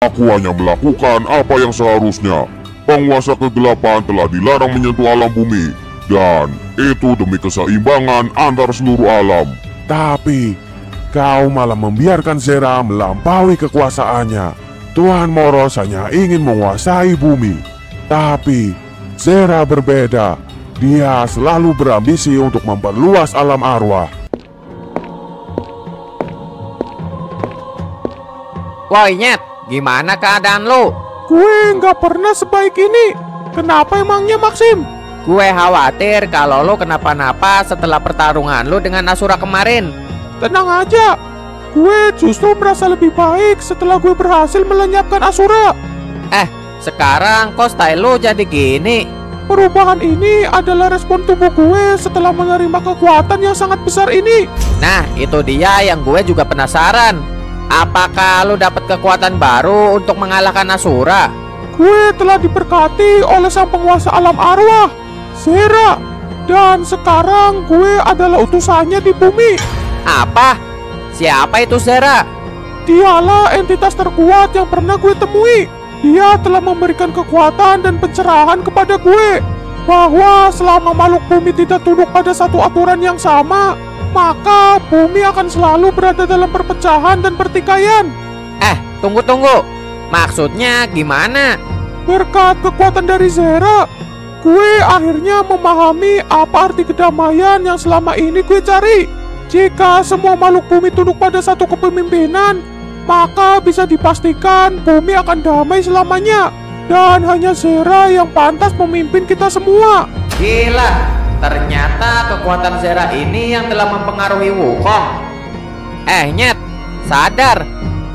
Aku hanya melakukan apa yang seharusnya. Penguasa kegelapan telah dilarang menyentuh alam bumi, dan itu demi keseimbangan antar seluruh alam. Tapi kau malah membiarkan Zera melampaui kekuasaannya. Tuan Moros hanya ingin menguasai bumi. Tapi Zera berbeda. Dia selalu berambisi untuk memperluas alam arwah. Woi Nyet, gimana keadaan lu? Gue nggak pernah sebaik ini. Kenapa emangnya Maxim? Gue khawatir kalau lu kenapa-napa setelah pertarungan lu dengan Asura kemarin. Tenang aja. Gue justru merasa lebih baik setelah gue berhasil melenyapkan Asura. Sekarang kok style lu jadi gini? Perubahan ini adalah respon tubuh gue setelah menerima kekuatan yang sangat besar ini. Nah, itu dia yang gue juga penasaran. Apakah lu dapat kekuatan baru untuk mengalahkan Asura? Gue telah diberkati oleh sang penguasa alam arwah, Zera. Dan sekarang gue adalah utusannya di bumi. Apa? Siapa itu Zera? Dialah entitas terkuat yang pernah gue temui. Dia telah memberikan kekuatan dan pencerahan kepada gue, bahwa selama makhluk bumi tidak tunduk pada satu aturan yang sama, maka bumi akan selalu berada dalam perpecahan dan pertikaian. Tunggu. Maksudnya gimana? Berkat kekuatan dari Zera, gue akhirnya memahami apa arti kedamaian yang selama ini gue cari. Jika semua makhluk bumi tunduk pada satu kepemimpinan, maka bisa dipastikan bumi akan damai selamanya. Dan hanya Zera yang pantas memimpin kita semua. Gila, ternyata kekuatan Zera ini yang telah mempengaruhi Wukong. Nyet, sadar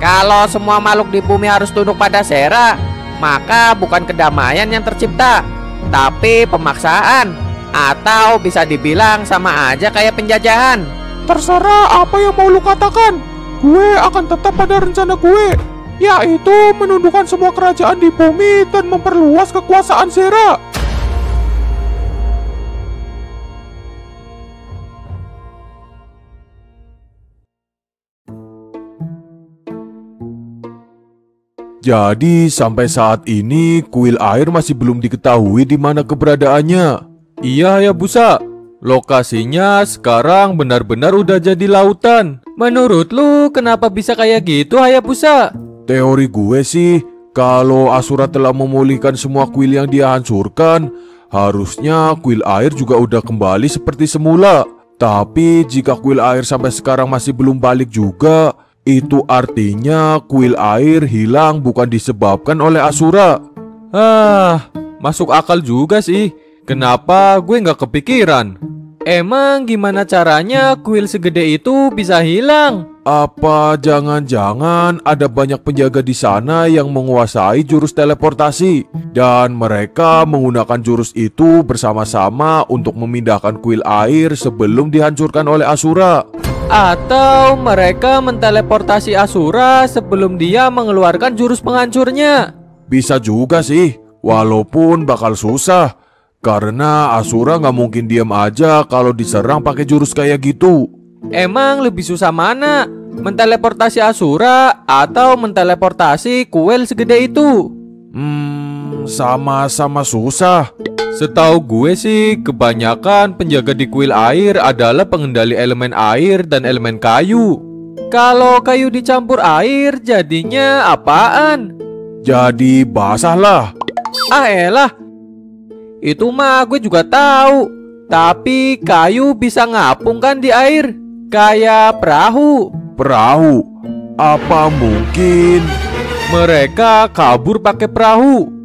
kalau semua makhluk di bumi harus tunduk pada Zera, maka bukan kedamaian yang tercipta, tapi pemaksaan. Atau bisa dibilang sama aja kayak penjajahan. Terserah apa yang mau lu katakan, gue akan tetap pada rencana gue, yaitu menundukkan semua kerajaan di bumi dan memperluas kekuasaan Zera. Jadi sampai saat ini kuil air masih belum diketahui di mana keberadaannya. Iya ya Busa, lokasinya sekarang benar-benar udah jadi lautan. Menurut lu kenapa bisa kayak gitu Hayabusa? Teori gue sih, kalau Asura telah memulihkan semua kuil yang dia hancurkan, harusnya kuil air juga udah kembali seperti semula. Tapi jika kuil air sampai sekarang masih belum balik juga, itu artinya kuil air hilang bukan disebabkan oleh Asura. Masuk akal juga sih. Kenapa gue nggak kepikiran? Emang gimana caranya kuil segede itu bisa hilang? Apa jangan-jangan ada banyak penjaga di sana yang menguasai jurus teleportasi, dan mereka menggunakan jurus itu bersama-sama untuk memindahkan kuil air sebelum dihancurkan oleh Asura? Atau mereka menteleportasi Asura sebelum dia mengeluarkan jurus penghancurnya? Bisa juga sih, walaupun bakal susah, karena Asura nggak mungkin diam aja kalau diserang pakai jurus kayak gitu. Emang lebih susah mana? Menteleportasi Asura atau menteleportasi kuil segede itu? Sama-sama susah. Setahu gue sih, kebanyakan penjaga di kuil air adalah pengendali elemen air dan elemen kayu. Kalau kayu dicampur air, jadinya apaan? Jadi basah lah. Elah, itu mah gue juga tahu. Tapi kayu bisa ngapung kan di air, kayak perahu. Perahu? Apa mungkin mereka kabur pakai perahu?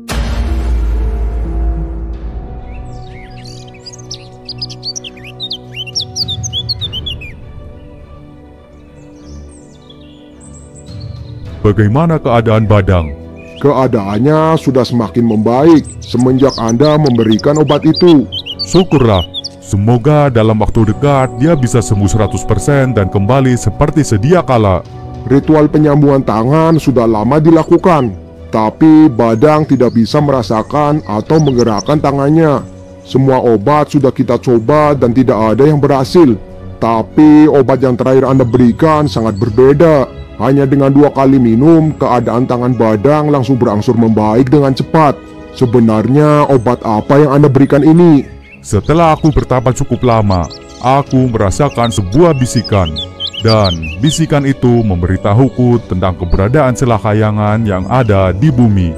Bagaimana keadaan Badang? Keadaannya sudah semakin membaik semenjak Anda memberikan obat itu. Syukurlah. Semoga dalam waktu dekat dia bisa sembuh 100% dan kembali seperti sedia kala. Ritual penyambungan tangan sudah lama dilakukan, tapi Badang tidak bisa merasakan atau menggerakkan tangannya. Semua obat sudah kita coba dan tidak ada yang berhasil. Tapi obat yang terakhir Anda berikan sangat berbeda. Hanya dengan 2 kali minum, keadaan tangan Badang langsung berangsur membaik dengan cepat. Sebenarnya obat apa yang Anda berikan ini? Setelah aku bertapa cukup lama, aku merasakan sebuah bisikan. Dan bisikan itu memberitahuku tentang keberadaan celah kayangan yang ada di bumi.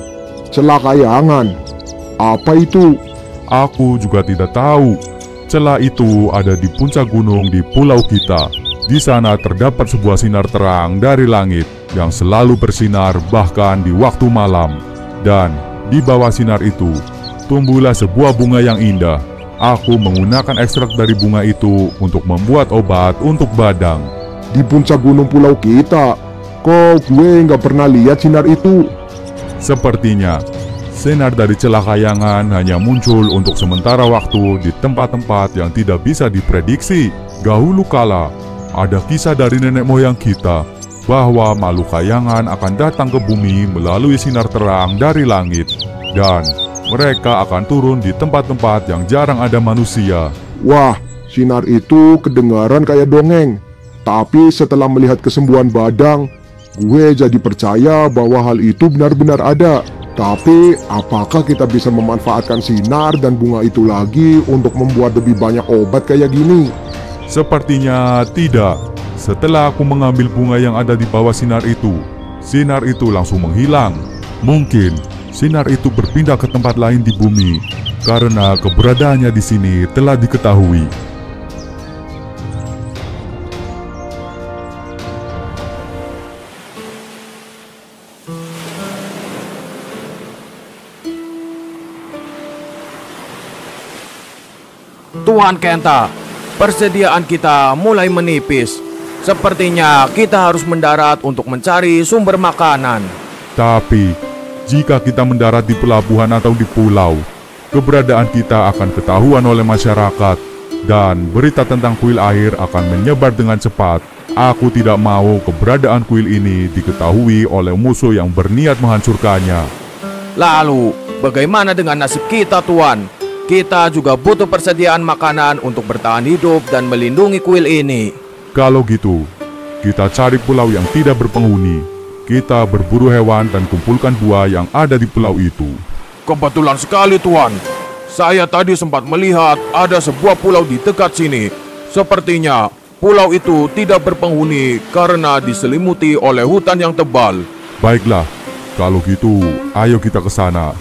Celah kayangan? Apa itu? Aku juga tidak tahu. Celah itu ada di puncak gunung di pulau kita. Di sana terdapat sebuah sinar terang dari langit yang selalu bersinar bahkan di waktu malam. Dan di bawah sinar itu, tumbuhlah sebuah bunga yang indah. Aku menggunakan ekstrak dari bunga itu untuk membuat obat untuk Badang. Di puncak gunung pulau kita? Kok gue nggak pernah lihat sinar itu? Sepertinya, sinar dari celah kayangan hanya muncul untuk sementara waktu di tempat-tempat yang tidak bisa diprediksi. Dahulu kala, ada kisah dari nenek moyang kita bahwa makhluk kayangan akan datang ke bumi melalui sinar terang dari langit. Dan mereka akan turun di tempat-tempat yang jarang ada manusia. Wah, sinar itu kedengaran kayak dongeng. Tapi setelah melihat kesembuhan Badang, gue jadi percaya bahwa hal itu benar-benar ada. Tapi, apakah kita bisa memanfaatkan sinar dan bunga itu lagi untuk membuat lebih banyak obat kayak gini? Sepertinya tidak. Setelah aku mengambil bunga yang ada di bawah sinar itu langsung menghilang. Mungkin sinar itu berpindah ke tempat lain di bumi karena keberadaannya di sini telah diketahui. Tuan Kenta, persediaan kita mulai menipis. Sepertinya kita harus mendarat untuk mencari sumber makanan. Tapi, jika kita mendarat di pelabuhan atau di pulau, keberadaan kita akan ketahuan oleh masyarakat dan berita tentang kuil air akan menyebar dengan cepat. Aku tidak mau keberadaan kuil ini diketahui oleh musuh yang berniat menghancurkannya. Lalu, bagaimana dengan nasib kita, Tuan? Kita juga butuh persediaan makanan untuk bertahan hidup dan melindungi kuil ini. Kalau gitu, kita cari pulau yang tidak berpenghuni. Kita berburu hewan dan kumpulkan buah yang ada di pulau itu. Kebetulan sekali, Tuan. Saya tadi sempat melihat ada sebuah pulau di dekat sini. Sepertinya pulau itu tidak berpenghuni karena diselimuti oleh hutan yang tebal. Baiklah, kalau gitu, ayo kita ke sana.